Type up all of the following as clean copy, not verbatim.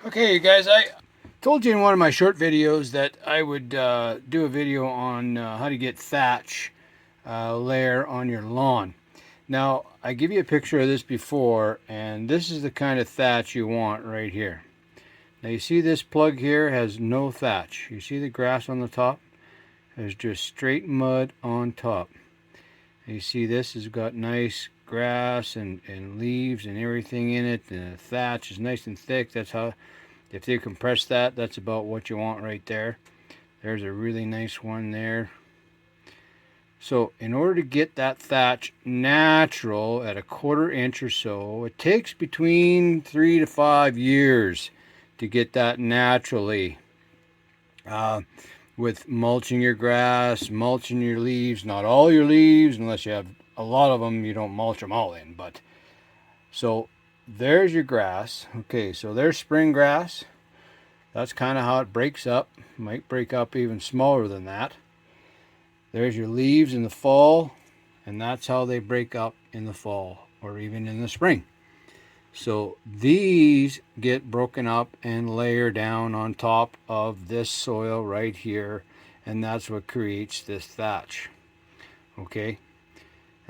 Okay, you guys, I told you in one of my short videos that I would do a video on how to get thatch layer on your lawn. Now, I give you a picture of this before, and this is the kind of thatch you want right here. Now, you see this plug here has no thatch. You see the grass on the top? There's just straight mud on top. And you see this has got nice grass and leaves and everything in it, and the thatch is nice and thick. That's how, if you compress that, that's about what you want right there. There's a really nice one there. So in order to get that thatch natural at a 1/4 inch or so, it takes between 3 to 5 years to get that naturally. Uh, with mulching your grass, mulching your leaves, not all your leaves, unless you have a lot of them, you don't mulch them all in. But so there's your grass. Okay, so there's spring grass. That's kind of how it breaks up. Might break up even smaller than that. There's your leaves in the fall, and that's how they break up in the fall or even in the spring. So these get broken up and layer down on top of this soil right here, and that's what creates this thatch. Okay,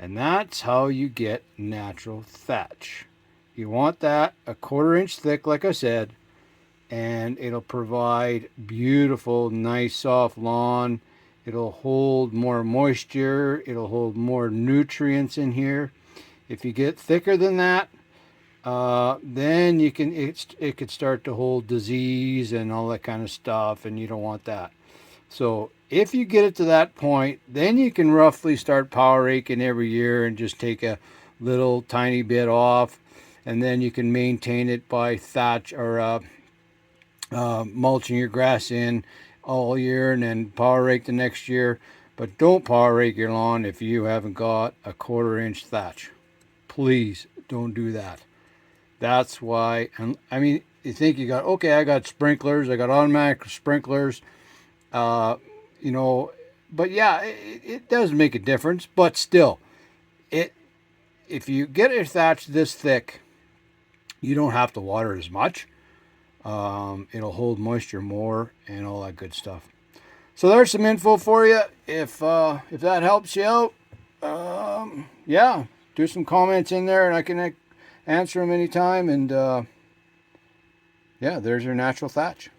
and that's how you get natural thatch. You want that a 1/4 inch thick, like I said, and it'll provide beautiful, nice, soft lawn. It'll hold more moisture. It'll hold more nutrients in here. If you get thicker than that, then it could start to hold disease and all that kind of stuff, and you don't want that. So if you get it to that point, then you can roughly start power raking every year and just take a little tiny bit off, and then you can maintain it by thatch or mulching your grass in all year and then power rake the next year. But don't power rake your lawn if you haven't got a 1/4 inch thatch. Please don't do that. That's why, and I mean, you think you got, okay, I got sprinklers, I got automatic sprinklers, uh, you know, but yeah, it does make a difference. But still, it if you get a thatch this thick, you don't have to water as much. It'll hold moisture more and all that good stuff. So there's some info for you. If that helps you out, yeah, do some comments in there, and I can answer them anytime. And yeah, there's your natural thatch.